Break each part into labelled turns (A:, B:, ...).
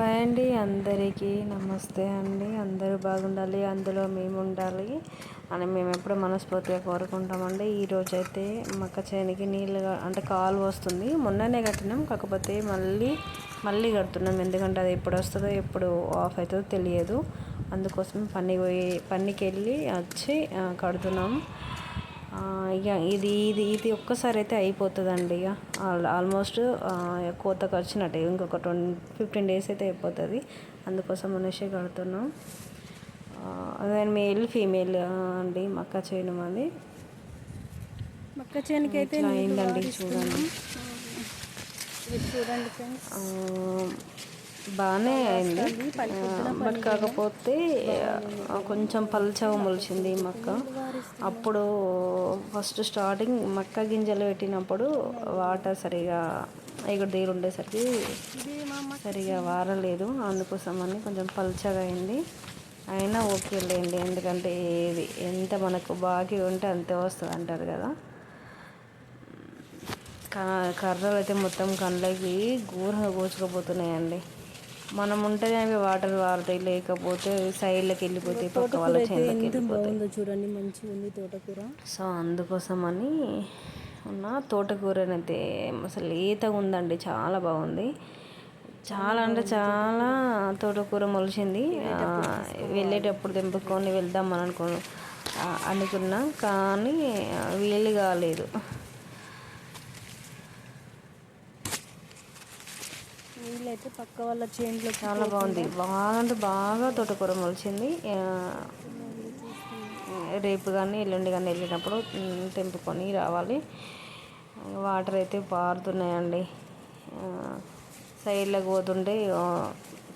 A: Hi అండి, అందరికీ నమస్తే అండి. అందరూ బాగుండాలి, అందులో మేము ఉండాలి అని మేము ఎప్పుడూ మనస్ఫూర్తిగా కోరుకుంటామండి. ఈరోజు అయితే మక్క చేనికి నీళ్ళు అంటే కాలు వస్తుంది. మొన్ననే కట్టినాం, కాకపోతే మళ్ళీ కడుతున్నాం. ఎందుకంటే అది ఎప్పుడు వస్తుందో ఎప్పుడు ఆఫ్ అవుతుందో తెలియదు. అందుకోసం పనికి వెళ్ళి వచ్చి కడుతున్నాం. ఇక ఇది ఒక్కసారి అయితే అయిపోతుందండి. ఇక ఆల్మోస్ట్ కోతకు వచ్చినట్టే. ఇంకొక 15 డేస్ అయితే అయిపోతుంది. అందుకోసం అనేసి కడుతున్నాం. అదే మేల్ ఫీమేల్ అండి మక్క చేను అది.
B: మక్క చేనుకి అయితే
A: ఇట్లా
B: నీళ్ళు
A: అయిందండి, చూడండి.
B: వారిస్తున్నాం. ఇది చూడండి ఫ్రెండ్స్,
A: బాగానే
B: చాలా
A: అయింది.
B: వస్తుంది. పొద్దున
A: బట్
B: పనికి వెళ్ళాం,
A: కాకపోతే
B: బాగానే
A: కొంచెం పల్చగా మొలిచింది
B: చేనుకి
A: మక్క.
B: నీళ్ళు వారిస్తున్నాం.
A: అప్పుడు ఫస్ట్ స్టార్టింగ్ మక్క గింజలు పెట్టినప్పుడు వాటర్ సరిగా ఎగుడు ఉండేసరికి
B: ఇది మా మక్క
A: సరిగా
B: చేను.
A: వారలేదు. అందుకోసమని కొంచెం పల్చగా అయింది. అయినా ఓకే లేండి, ఎందుకంటే ఇది ఎంత మనకు బాకీ ఉంటే అంతే వస్తుంది అంటారు కదా. కర్రలు అయితే మొత్తం కళ్ళకి ఘోరంగా కోసుకుపోతున్నాయండి. మనం ఉంటేనే అవి వాటర్ వారుతాయి, లేకపోతే సైడ్లోకి వెళ్ళిపోతాయి, పక్క
B: తోటకూర
A: వాళ్ళ
B: అయితే
A: చేనులోకి
B: ఎంత
A: వెళ్ళిపోతాయి.
B: బాగుందో చూడండి, మంచిగా ఉంది తోటకూర.
A: సో అందుకోసమని తోటకూరనైతే అసలు లేతగా ఉందండి, చాలా బాగుంది. చాలా అంటే చాలా తోటకూర మొలిచింది. వెళ్ళేటప్పుడు తెంపుకొని వెళ్దామని అనుకున్నా, కానీ వీలు కాలేదు.
B: వీళ్ళైతే పక్క వాళ్ళ చేనులో
A: చాలా బాగుంది, బాగా అంటే బాగా తోటకూర మొలిచింది. రేపు కానీ ఎల్లుండి కానీ వెళ్ళినప్పుడు తెంపుకొని రావాలి. వాటర్ అయితే పారుతున్నాయండి. సైడ్లోకి పోతుంటే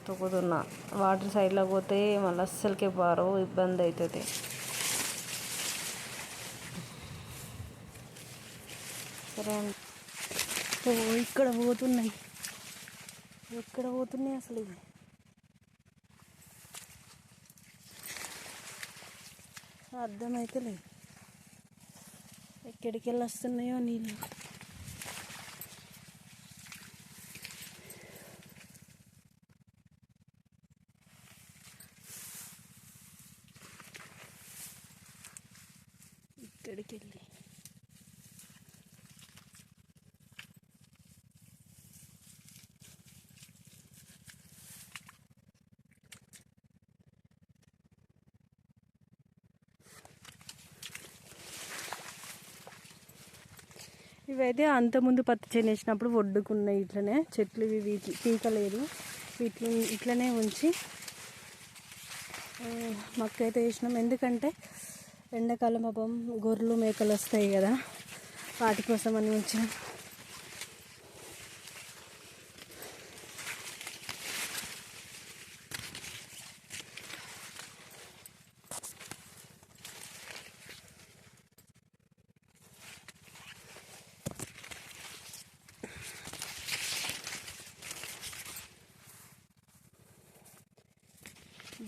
A: తొక్కుతున్నా. వాటర్ సైడ్లోకి పోతే మళ్ళీ అస్సలకే పారవు, ఇబ్బంది అవుతుంది. సరే అండి.
B: ఇక్కడ పోతున్నాయి, ఎక్కడ పోతున్నాయి అసలు ఇది అర్థమైతే లేదు. ఎక్కడికి వెళ్ళి వస్తున్నాయో నీళ్ళు. ఇక్కడికి వెళ్ళి ఇవైతే అంతకుముందు పత్తి చేను వేసినప్పుడు ఒడ్డుకున్నాయి. ఇట్లనే చెట్లు ఇవి పీకలేదు, వీటిని ఇట్లనే ఉంచి మక్క అయితే వేసినాం. ఎందుకంటే ఎండాకాలం పాపం గొర్రెలు మేకలు వస్తాయి కదా, వాటి కోసం అని ఉంచినాం.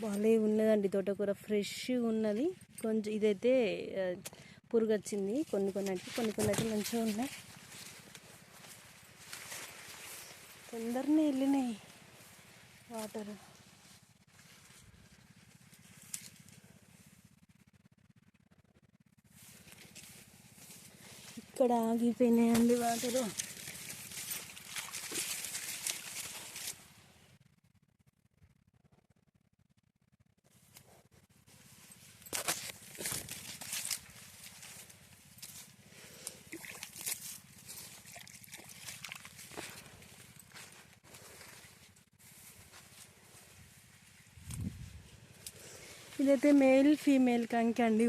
B: భలే ఉన్నదండి తోటకూర, ఫ్రెష్గా ఉన్నది. కొంచెం ఇదైతే పురుగు వచ్చింది, కొన్ని అయితే మంచిగా ఉన్నాయి. తొందరనే వెళ్ళినాయి వాటర్. ఇక్కడ ఆగిపోయినాయండి వాటరు. ఇదైతే మేల్ ఫీమేల్ కంకి అండి.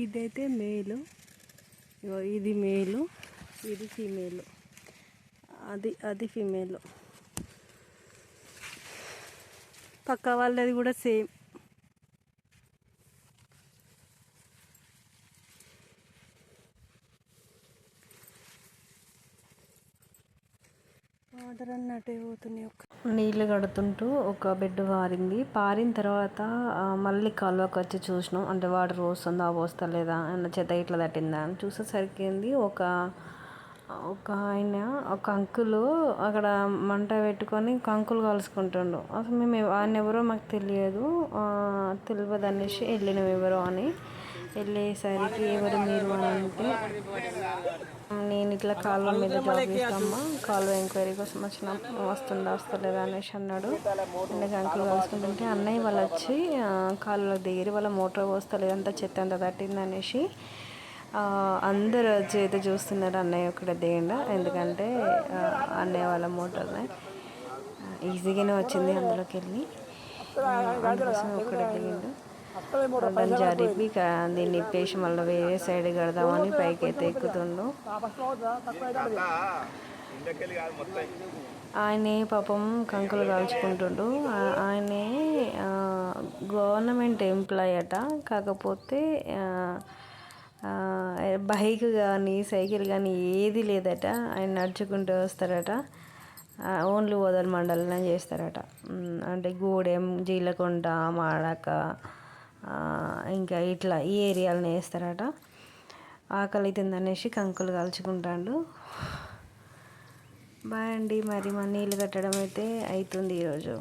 B: ఇదైతే మేలు, ఇది మేలు, ఇది ఫీమేలు, అది ఫీమేలు. పక్క వాళ్ళది కూడా సేమ్. వాటర్ అన్నట్టే పోతున్నాయి.
A: నీళ్ళు కడుతుంటూ ఒక బెడ్ పారిన తర్వాత మళ్ళీ కాలువకి వచ్చి చూసినాం. అంటే వాటర్ పోస్తుందా పోస్తలేదా, అన్న చెత్త ఇట్లా తట్టిందా అని చూసేసరికి ఒక ఒక ఆయన ఒక అంకులు అక్కడ మంట పెట్టుకొని కంకులు కలుసుకుంటుండు. అసలు మేము ఆయన ఎవరో మాకు తెలియదు, తెలియదు అనేసి వెళ్ళినాం ఎవరో అని. వెళ్ళేసరికి ఎవరు మీరు అని అంటే, నేను ఇట్లా కాలువ మీద జాబ్ చేస్తామా, కాలువ ఎంక్వైరీ కోసం వచ్చినాం, వస్తలేదా అనేసి అన్నాడు. ఇందాక అంకులు కలుసుకుంటుంటే అన్నయ్య వాళ్ళు వచ్చి కాలువలో దిగిరి, వాళ్ళ మోటార్ వస్తలేదు, అంతా చెత్త అంతా తట్టింది అనేసి అందరు వచ్చి అయితే చూస్తున్నారు. అన్నయ్య ఒకటే దిగిండు, ఎందుకంటే అన్నయ్య వాళ్ళ మోటార్ని ఈజీగానే వచ్చింది అందులోకి వెళ్ళి, అందుకోసం ఒకటే దిగిండు. దాన్ని జరిపి దీన్ని ఇప్పేసి మళ్ళీ వేరే సైడ్ కడదామని పైకి అయితే ఎక్కుతుండు. ఆయనే పాపం కంకులు కాల్చుకుంటుండు. ఆయనే గవర్నమెంట్ ఎంప్లాయ్ అట, కాకపోతే బైక్ కానీ సైకిల్ కానీ ఏది లేదట, ఆయన నడుచుకుంటూ వస్తారట. ఓన్లీ ఓదల్ మండలంలో చేస్తారట, అంటే గూడెం, జీలకొండ, మాడక ఇంకా ఇట్లా ఈ ఏరియాలని వేస్తారట. ఆకలి అవుతుందనేసి కంకులు కాల్చుకుంటాడు. బాయ్ అండి, మరి మా నీళ్ళు కట్టడం అయితే అవుతుంది ఈరోజు.